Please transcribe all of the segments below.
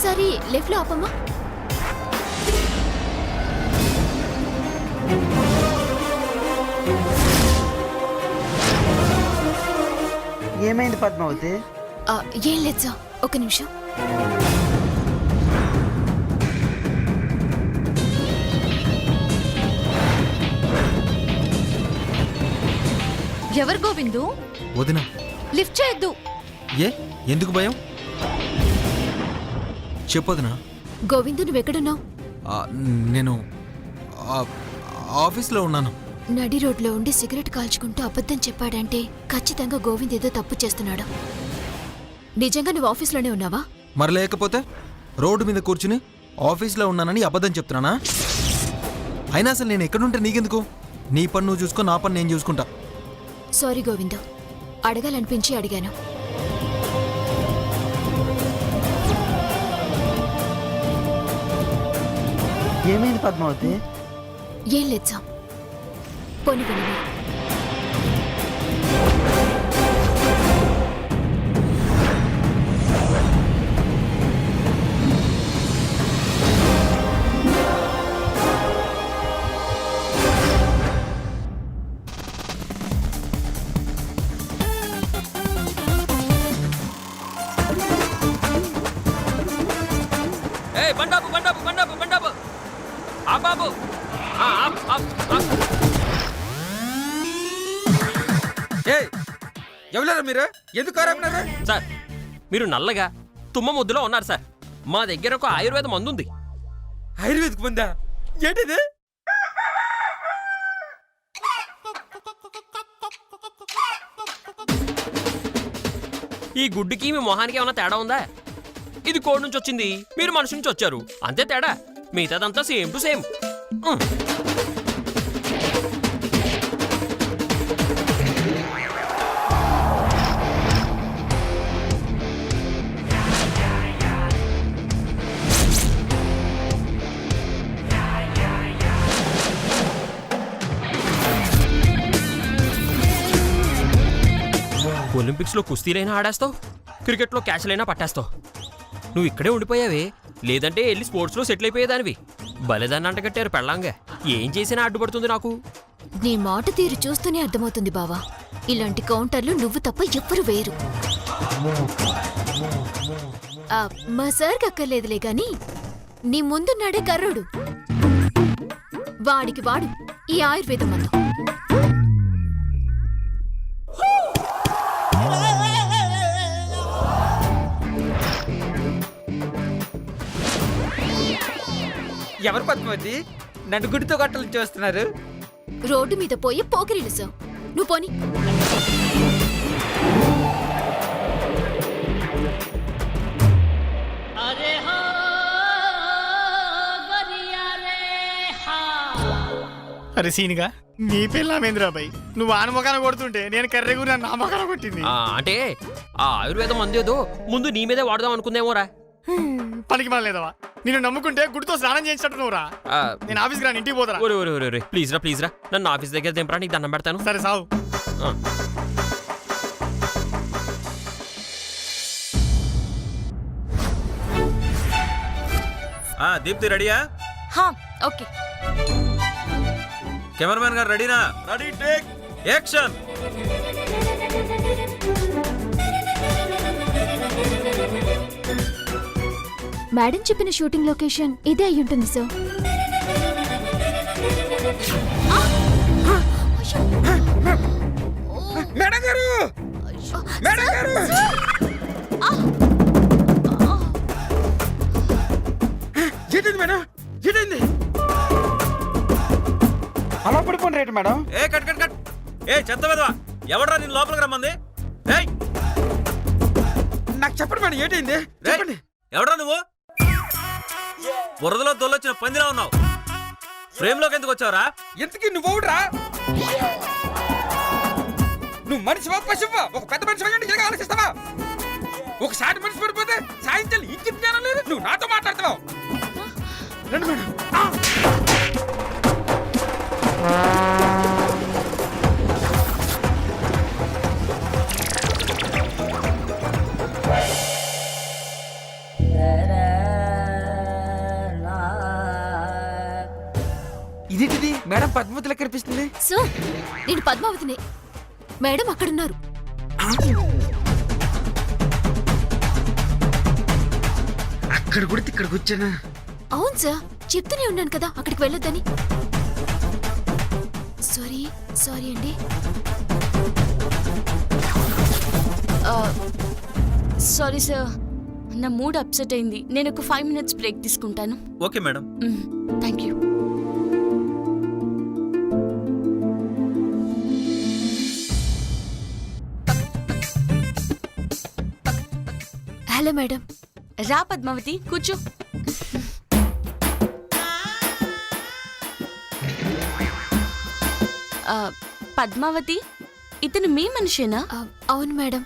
ఒకసారి లెఫ్ట్ లో ఆపమ్మా. ఏమైంది పద్మావతి? ఏం లేదు సార్, ఒక నిమిషం. ఎవరు గోవిందు? వదినా. లిఫ్ట్ చేయొద్దు. ఎందుకు భయం? చెప్పొదినా. గోవిందు, నువ్వెక్కడున్నావు? నేను ఆఫీస్లో ఉన్నాను. నడి రోడ్లో ఉండి సిగరెట్ కాల్చుకుంటూ అబద్ధం చెప్పాడంటే ఖచ్చితంగా గోవింద్ ఏదో తప్పు చేస్తున్నాడు. నిజంగా నువ్వు ఆఫీస్లోనే ఉన్నావా? మరి లేకపోతే రోడ్డు మీద కూర్చుని ఆఫీస్లో ఉన్నానని అబద్ధం చెప్తున్నానా? అయినా అసలు నేను ఎక్కడుంటే నీకెందుకు? నీ పని నువ్వు చూసుకో, నా పని నేను చూసుకుంటా. సారీ గోవిందు, అడగాలనిపించి అడిగాను. ఏమైంది పద్మావతి? ఏం లేదు సార్, పోనీ వెళ్ళి. బండాపు బండాపు బండాపు బండాపు ఆ బాబు ఎవరు మీరు? ఎందుకు సార్, మీరు నల్లగా తుమ్మ ముద్దులో ఉన్నారు సార్. మా దగ్గర ఒక ఆయుర్వేద మందు ఉంది. ఆయుర్వేదిక్ మందా? ఏంటిది? ఈ గుడ్డుకి మీ మొహానికి ఏమైనా తేడా ఉందా? ఇది కోడి నుంచి వచ్చింది, మీరు మనిషి నుంచి వచ్చారు, అంతే తేడా. మిగతాదంతా సేమ్ టు సేమ్. ఒలింపిక్స్ లో కుస్తీలైనా ఆడేస్తావు, క్రికెట్లో క్యాచ్లైనా పట్టేస్తావు. నువ్వు ఇక్కడే ఉండిపోయావే, లేదంటే వెళ్ళి స్పోర్ట్స్లో సెటిల్ అయిపోయేదానివి. బలేదాన్ని అంటగట్టారు పెళ్ళంగా. ఏం చేసినా అడ్డుపడుతుంది నాకు. నీ మాట తీరు చూస్తూనే అర్థమవుతుంది బావా, ఇలాంటి కౌంటర్లు నువ్వు తప్ప ఎవ్వరు వేరు. మా సార్కి అక్కర్లేదులే గాని నీ ముందున్నాడే కర్రోడు, వాడికి వాడు ఈ ఆయుర్వేదం మందు. ఎవరు పద్మావతి? నన్ను గుడితో గట్టలు చేస్తున్నారు. రోడ్డు మీద పోయి పోకిరిలు సార్, నువ్వు పోని. అరే సీనిగా, నీ పెళ్ళామేంద్రాబాయ్, నువ్వు ఆనమొకాన కొడుతుంటే నేను కర్రెగు నా మొకాన కొట్టింది. అంటే ఆ ఆయుర్వేదం మందు ఏదో ముందు నీ మీదే వాడదాం అనుకుందేమోరా. పనికి మనలేదవా, నిన్ను నమ్ముకుంటే గుడితో స్నానం చేయించినట్టు నువ్వురా. నేను ఆఫీస్కి రాను, ఇంటికి పోతారా. ప్లీజ్ రా, నన్ను ఆఫీస్ దగ్గర దింపరా, నీకు దండం పెడతాను. సరే సావు. దీప్తి రెడీయా? ఓకే. కెమెరామెన్ గారు రెడీనా? Ready, take action. మేడం చెప్పిన షూటింగ్ లొకేషన్ ఇదే అయి ఉంటుంది సార్. మేడం గారు, మేడం గారు, ఏంటండి మేడం, ఏంటండి? అలా పడిపోండి రేటు మేడం. కట్. చెత్త వెదవా, ఎవడరా నేను లోపలికి రమ్మంది? నాకు చెప్పండి మేడం, ఏంటైంది చెప్పండి. ఎవడరా నువ్వు? బురదలో దొల్లొచ్చిన పందిలా ఉన్నావు. ఫ్రేమ్ లోకి ఎందుకు వచ్చావురా? ఎందుకు నువ్వు అవుడరా? నువ్వు మనిషివా పశువా? ఒక పెద్ద మనిషి ఆలోచిస్తావా? ఒక సాటి మనిషి పడిపోతే సాయంత్రం ఇంటి జ్ఞానం లేదు. నువ్వు నాతో మాట్లాడుతున్నావు. రండి మేడం. పద్మావతిలా కనిపిస్తుంది? సార్ నేను పద్మావతిని. మేడం అక్కడున్నారు. అక్కడ కూడా ఇక్కడికి వచ్చానా? అవును సార్, చెప్తూనే ఉన్నాను కదా అక్కడికి వెళ్ళొద్దని. సారీ సారీ అండి. సారీ సార్, నా మూడ్ అప్సెట్ అయింది. నేను ఒక 5 minutes బ్రేక్ తీసుకుంటాను. Okay madam. Thank you. Hello madam. రా పద్మావతి, కూర్చో. పద్మావతి, ఇతను మీ మనిషేనా? అవును మేడం,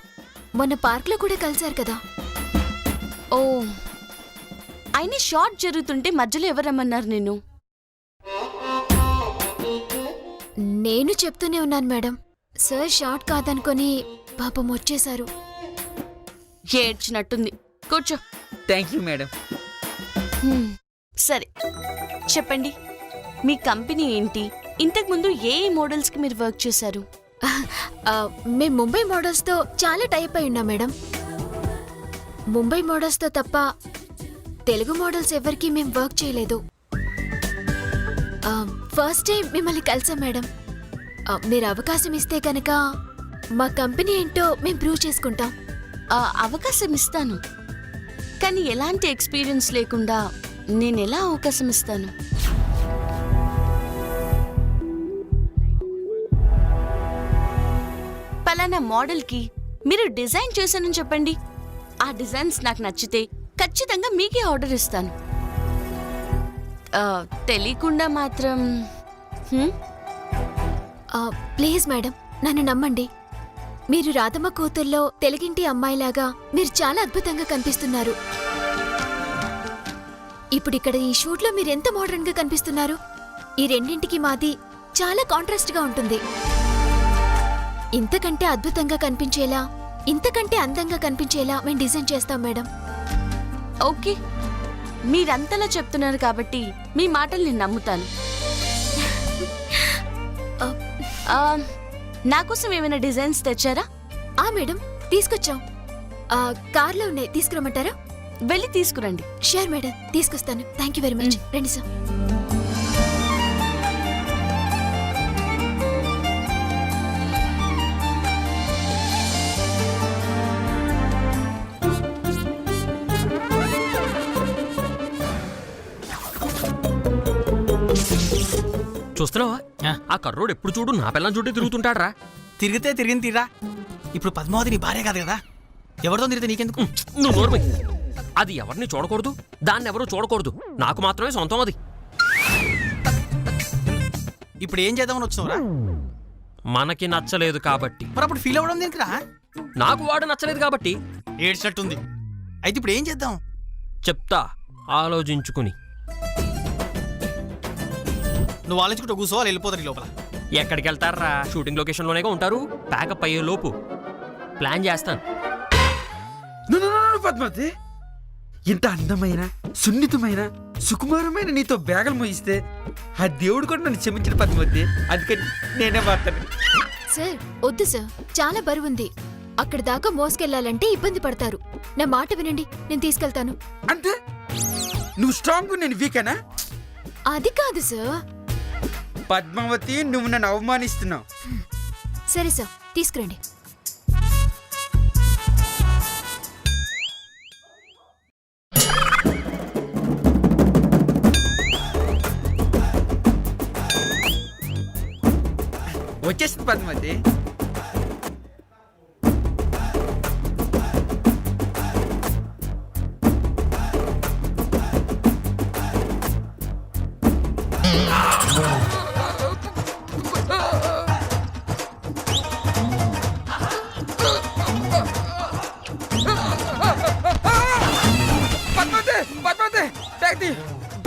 మొన్న పార్క్లో కూడా కలిశారు కదా. ఓ, అయిన షార్ట్ జరుగుతుంటే మధ్యలో ఎవరమ్మన్నారు నేను? నేను చెప్తూనే ఉన్నాను మేడం. సార్ షార్ట్ కాదనుకొని పాపం వచ్చేశారు. ఏడ్చినట్టుంది. కూర్చో. Thank you madam. సరే చెప్పండి, మీ కంపెనీ ఏంటి? ఇంతకు ముందు ఏ మోడల్స్ కి మీరు వర్క్ చేశారు? మేము ముంబై మోడల్స్తో చాలా టైప్ అయి ఉన్నాం మేడం. ముంబై మోడల్స్తో తప్ప తెలుగు మోడల్స్ ఎవరికి మేము వర్క్ చేయలేదు. ఫస్ట్ టైం మిమ్మల్ని కలిసాం మేడం. మీరు అవకాశం ఇస్తే కనుక మా కంపెనీ ఏంటో మేము ప్రూవ్ చేసుకుంటాం. అవకాశం ఇస్తాను, కానీ ఎలాంటి ఎక్స్పీరియన్స్ లేకుండా నేను ఎలా అవకాశం ఇస్తాను? పలానా మోడల్కి మీరు డిజైన్ చేశానని చెప్పండి. ఆ డిజైన్స్ నాకు నచ్చితే ఖచ్చితంగా మీకే ఆర్డర్ ఇస్తాను. తెలియకుండా మాత్రం ప్లీజ్ మేడం, నన్ను నమ్మండి. మీరు రాధమ్మ కూతుర్లో తెలుగింటి అమ్మాయిలాగా మీరు చాలా అద్భుతంగా కనిపిస్తున్నారు. ఇప్పుడు ఇక్కడ ఈ షూట్లో మీరు ఎంత మోడర్న్ గా కనిపిస్తున్నారు. ఈ రెండింటికి మాది చాలా కాంట్రాస్ట్ గా ఉంటుంది. ఇంతకంటే అద్భుతంగా కనిపించేలా, ఇంతకంటే అందంగా కనిపించేలా మేము డిజైన్ చేస్తాం మేడం. ఓకే, మీరంతలా చెప్తున్నారు కాబట్టి మీ మాటలు నేను నమ్ముతాను. నా కోసం ఏమైనా డిజైన్స్ తెచ్చారా? మేడం తీసుకొచ్చాం. కార్లో ఉన్నాయి, తీసుకురమ్మంటారా? వెళ్ళి తీసుకురండి. షూర్ మేడం, తీసుకొస్తాను. Thank you very much. రండి సార్. చూస్తున్నావా? ఆ కర్రోడు ఎప్పుడు చూడు నా పిల్లని చుట్టూ తిరుగుతుంటాడ్రా. తిరిగితే తిరిగింది తీరా. ఇప్పుడు పద్మావతి నీ భార్య కాదు కదా, ఎవరితో తిరిగితే నీకెందుకు? నువ్వు నోర్మై. అది ఎవరిని చూడకూడదు, దాన్ని ఎవరు చూడకూడదు. నాకు మాత్రమే సొంతం అది. ఇప్పుడు ఏం చేద్దామని వచ్చినవరా? మనకి నచ్చలేదు కాబట్టి. మరి అప్పుడు ఫీల్ అవ్వడం దేనికిరా? నాకు వాడు నచ్చలేదు కాబట్టి. ఏడ్చినట్టుంది. అయితే ఇప్పుడు ఏం చేద్దాం? చెప్తా, ఆలోచించుకుని. నువ్వు ఆలోచించుకుంటూ కూర్చోవాలి, వెళ్ళిపోతారు ఈ లోపల. ఎక్కడికి వెళ్తారా? షూటింగ్ లొకేషన్లోనేగా ఉంటారు. ప్యాకప్ అయ్యే లోపు ప్లాన్ చేస్తాను. పద్మావతి, ఇంత అందమైన, సున్నితమైన, సుకుమారమైన నీతో బ్యాగలు మోయిస్తే ఆ దేవుడు కూడా నన్ను క్షమించిన పద్మావతి. అందుకని నేనే మాత్రం. సార్ వద్దు సార్, చాలా బరువుంది. అక్కడ దాకా మోసుకెళ్లాలంటే ఇబ్బంది పడతారు. నా మాట వినండి, నేను తీసుకెళ్తాను. అంటే నువ్వు స్ట్రాంగ్, నేను వీకేనా? అది కాదు సార్. పద్మావతి, నువ్వు నన్ను అవమానిస్తున్నావు. సరే సార్, తీసుకురండి. వచ్చేసింది పద్మావతి.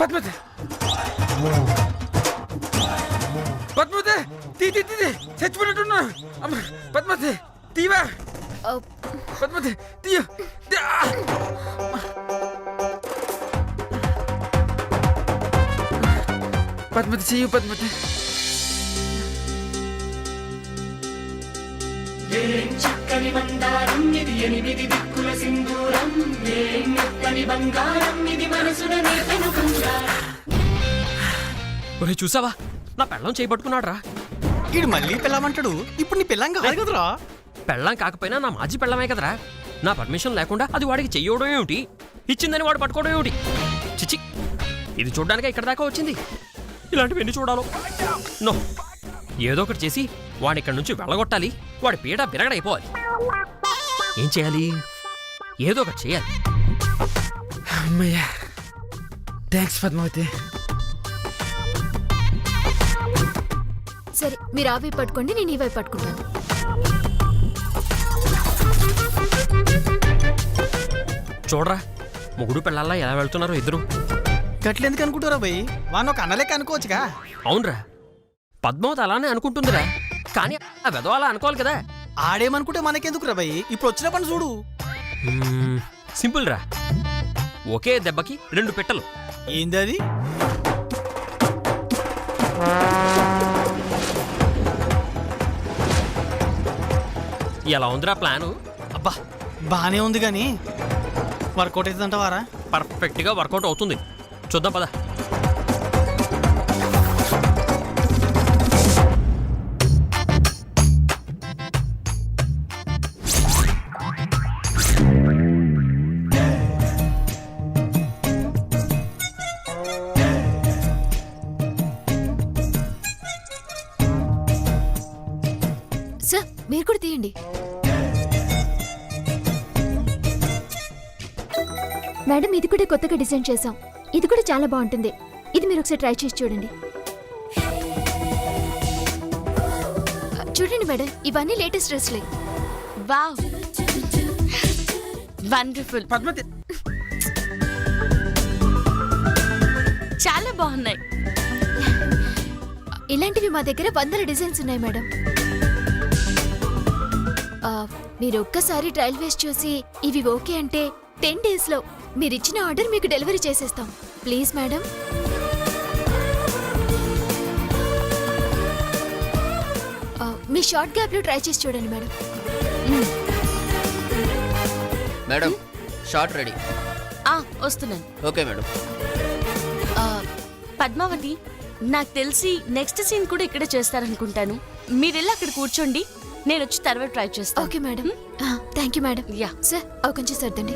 పద్మావతి, పద్మావతి, తీ చచ్చిపోయినట్టున్నా. పద్మావతి తీవా. పద్మావతి తీయ. పద్మావతి చెయ్యి. పద్మావతి ఒరే చూసావా నా పెళ్ళం చేయబట్టుకున్నాడు రా. వీడు మళ్ళీ పిల్లమంటాడు. ఇప్పుడు నీ పిల్లం కాదు కదరా. పెళ్ళం కాకపోయినా నా మాజీ పెళ్ళమే కదరా. నా పర్మిషన్ లేకుండా అది వాడికి చెయ్యడం ఏమిటి, ఇచ్చిందని వాడు పట్టుకోవడం ఏమిటి? చిచి, ఇది చూడ్డానికి ఇక్కడ దాకా వచ్చింది. ఇలాంటివి ఎన్ని చూడాలో. నో, ఏదో ఒకటి చేసి వాడి ఇక్కడి నుంచి వెళ్ళగొట్టాలి. వాడి పీడ బిరగడైపోవాలి. ఏం చేయాలి? ఏదో ఒకటి చేయాలి. అమ్మయ్యా, థ్యాంక్స్ పద్మావతి. సరే, మీరు ఆ వైపు పట్టుకోండి, నేను ఈ వైపు పట్టుకుంటాను. చూడరా, మొగుడు పెళ్ళాలా ఎలా వెళ్తున్నారో ఇద్దరు. గట్లెందుకు అనుకుంటారా భయ్? వాడిని ఒక అన్నలెక్క అనుకోవచ్చుగా. అవునరా, పద్మావతి అలానే అనుకుంటుందిరా. కానీ ఆ వెధవ అలా అనుకోవాలి కదా. ఆడేమనుకుంటే మనకెందుకురా భయ్? ఇప్పుడు వచ్చిన పని చూడు. సింపుల్ రా, ఒకే దెబ్బకి 2 పిట్టలు. ఏంది అది? ఎలా ఉందిరా ప్లాను? అబ్బా బానే ఉంది కానీ వర్కౌట్ అవుతుందంటావారా? పర్ఫెక్ట్గా వర్కౌట్ అవుతుంది. చూద్దాం పద. సార్, మీరు కూడా తీయండి. మేడం, ఇది కూడా కొత్తగా డిజైన్ చేసాం. ఇది కూడా చాలా బాగుంటుంది. ఇది మీరు ఒకసారి ట్రై చేసి చూడండి. చూడండి మేడం, ఇవన్నీ లేటెస్ట్ డ్రెస్లే. వావ్, వండర్ఫుల్, పద్మావతి, చాలా బాగున్నాయి. ఇలాంటివి మా దగ్గర 100 డిజైన్స్ ఉన్నాయి మేడం. మీరు ఒక్కసారి ట్రయల్ వేసి చూసి ఇవి ఓకే అంటే 10 days లో మీరు ఇచ్చిన ఆర్డర్ మీకు డెలివరీ చేసేస్తాం. Please madam. మీ షార్ట్ గ్యాప్ లో ట్రై చేసి చూడండి మేడం. Madam, shot ready. వస్తున్నాను. Okay madam. పద్మావతి, నాకు తెలిసి నెక్స్ట్ సీన్ కూడా ఇక్కడే చేస్తారనుకుంటాను. మీరెళ్ళి అక్కడ కూర్చోండి, నేను వచ్చి తర్వాత ట్రై చేస్తాను. Okay madam. Thank you madam. Yeah sir, అవి కొంచెం సర్దండి.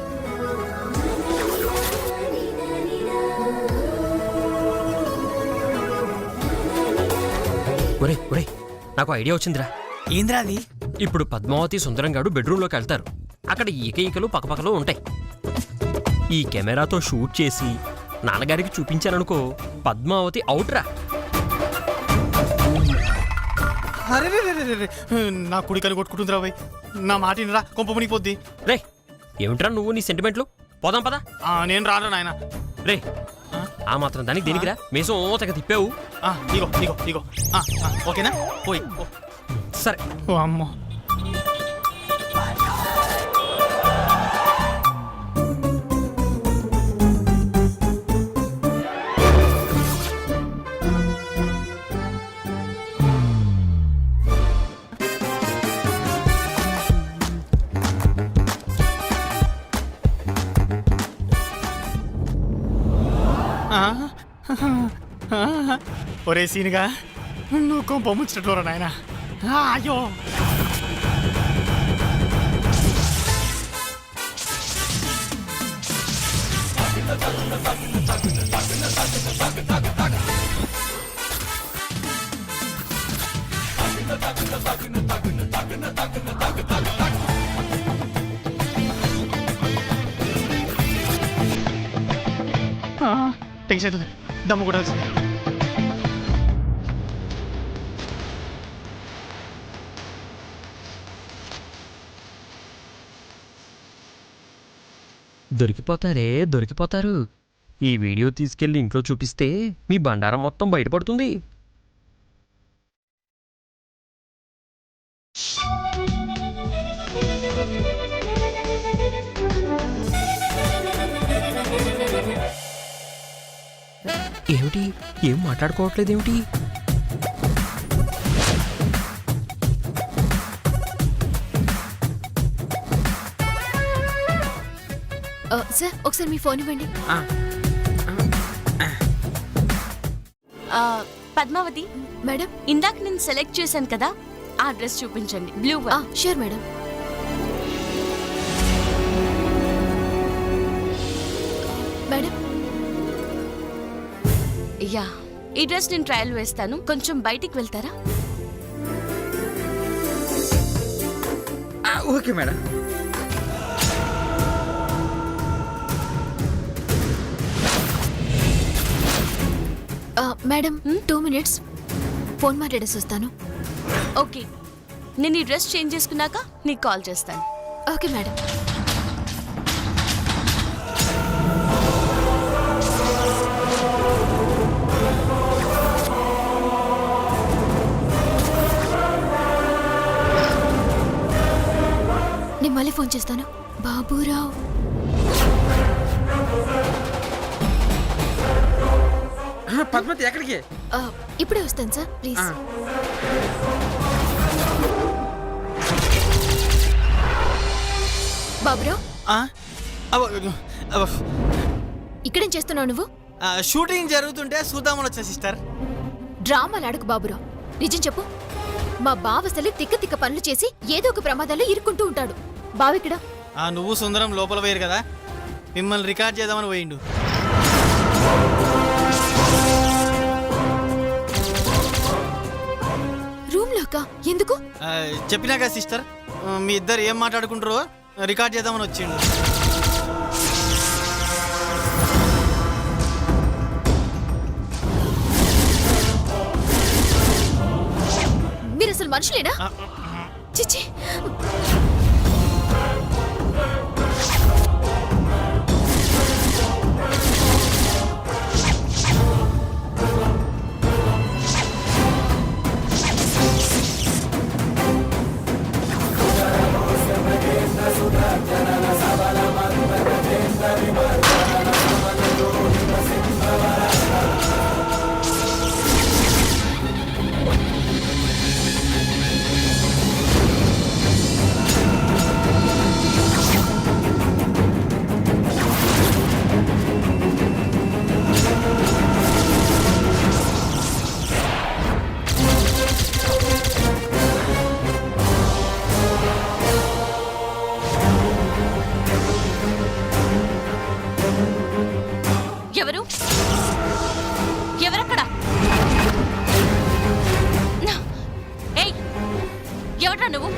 ఒరే ఒరే, నాకు ఐడియా వచ్చిందిరా. ఏంద్రా అది? ఇప్పుడు పద్మావతి సుందరంగాడు బెడ్రూమ్లోకి వెళ్తారు. అక్కడ ఈకలు పక్కపక్కలో ఉంటాయి. ఈ కెమెరాతో షూట్ చేసి నాన్నగారికి చూపించారనుకో, పద్మావతి అవుట్రా. అరే నా కుడికని కొట్టుకుంటుందిరా భయ్. నా మాట వినరా, కొంప మునిగిపోద్ది. రే, ఏమిట్రా నువ్వు నీ సెంటిమెంట్లు? పోదాం పదా. నేను రాను నాయన. రే, ఆ మాత్రం దానికి దేనికిరా? మేసం తెగ తిప్పావు. ఇగో ఇగో ఇగో. ఓకేనా? పోయి. సరే. ఓ అమ్మో. ఒరే సీనుగా, నువ్వు కొంప ముచ్చటోరా నాయన. అయ్యో, టెన్షన్ అవుతుంది. దమ్ము కూడా దొరికిపోతారు. ఈ వీడియో తీసుకెళ్లి ఇంట్లో చూపిస్తే మీ బండారం మొత్తం బయటపడుతుంది. ఏమిటి, ఏం మాట్లాడుకోవట్లేదేమిటి? సార్ ఒకసారి మీ ఫోన్ ఇవ్వండి. ఆ, పద్మావతి, మేడం. ఇందాక నేను సెలెక్ట్ చేశాను కదా, ఆ డ్రెస్ చూపించండి. Blue one. Sure madam. Madam. Yeah, ఈ డ్రెస్ నేను ట్రయల్ వేస్తాను. కొంచెం బయటికి వెళ్తారా? Okay madam. Madam 2 minutes phone మాట్లాడేసి వస్తాను. ఓకే, నేను ఈ డ్రెస్ చేంజ్ చేసుకున్నాక నీకు కాల్ చేస్తాను. Okay madam. నేను మళ్ళీ ఫోన్ చేస్తాను. బాబురావు. పద్మతి ఎక్కడికి? ఇప్పుడే వస్తాను సార్, ప్లీజ్. బాబురావు, ఇక్కడేం చేస్తున్నావు నువ్వు? షూటింగ్ జరుగుతుంటే చూద్దామని వచ్చా సిస్టర్. డ్రామాలు అడగ బాబురావు, నిజం చెప్పు. మా బావసలి తిక్క తిక్క పనులు చేసి ఏదో ఒక ప్రమాదాల్లో ఇరుక్కుంటూ ఉంటాడు. బావిక్కడ? నువ్వు సుందరం లోపల పోయారు కదా, మిమ్మల్ని రికార్డ్ చేద్దామని పోయిండు. రూమ్ లోకా? ఎందుకు? చెప్పినాక సిస్టర్, మీ ఇద్దరు ఏం మాట్లాడుకుంటారో రికార్డ్ చేద్దామని వచ్చిండు. మీరు అసలు మనుషులేనా? చిచ్చి. ఎవరు? ఎవరక్కడ? ఏయ్, ఎవడ్రా నువ్వు?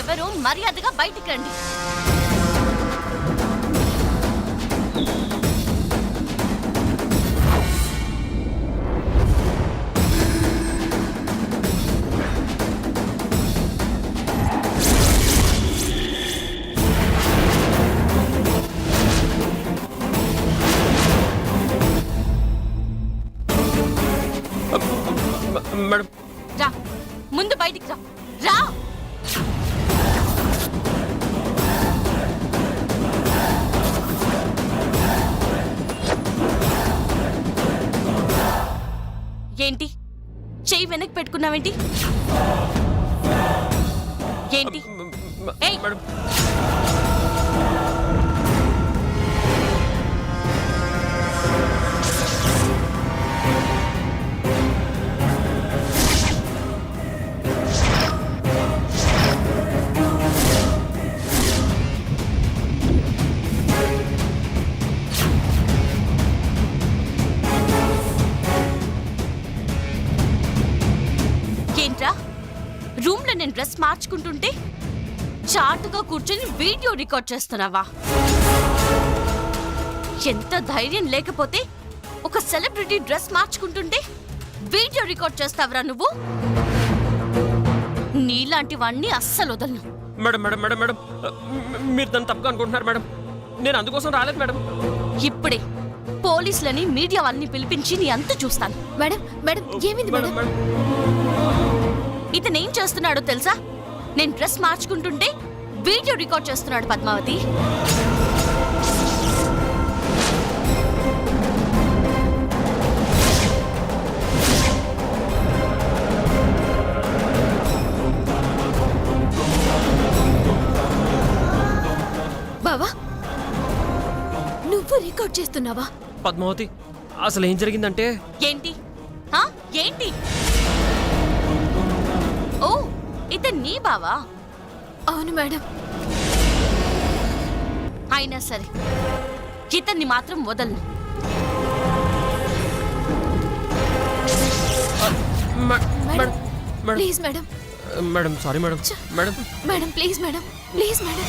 ఎవరు? మర్యాదగా బయటికి రండి. మేడం, రా, ముందు బయటికి రా. రా. ఏంటి చెయ్యి వెనక్కి పెట్టుకున్నావేంటి? ఏంటి? ఏయ్, మేడం, ఏంట్రా, రూమ్ లో నేను డ్రెస్ మార్చుకుంటుంటే చాటుగా కూర్చొని వీడియో రికార్డ్ చేస్తున్నావా? ఎంత ధైర్యం లేకపోతే ఒక సెలబ్రిటీ డ్రెస్ మార్చుకుంటుంటే వీడియో రికార్డ్ చేస్తావరా నువ్వు? నీలాంటివన్నీ అస్సలు వదలను. మేడం మేడం మేడం మేడం మీరు దాన్ని తప్పుగా అనుకుంటున్నారు మేడం. నేను అందుకోసం రాలేదు మేడం. ఇప్పుడే పోలీసులని మీడియా వాళ్ళని పిలిపించి నీ అంతు చూస్తాను. మేడం, మేడం, ఏమైంది మేడం? ఇతనేం చేస్తున్నాడో తెలుసా? నేను డ్రెస్ మార్చుకుంటుంటే వీడియో రికార్డ్ చేస్తున్నాడు పద్మావతి. అవుట్ చేస్తున్నావా? పద్మావతి అసలు ఏం జరిగిందంటే ఏంటి ఆ? ఏంటి? ఓ ఇతను నీ బావా? అవును మేడం. అయినా సరే ఇతన్ని మాత్రం వదలను. Madam please madam. Madam sorry madam madam madam please madam. Please madam.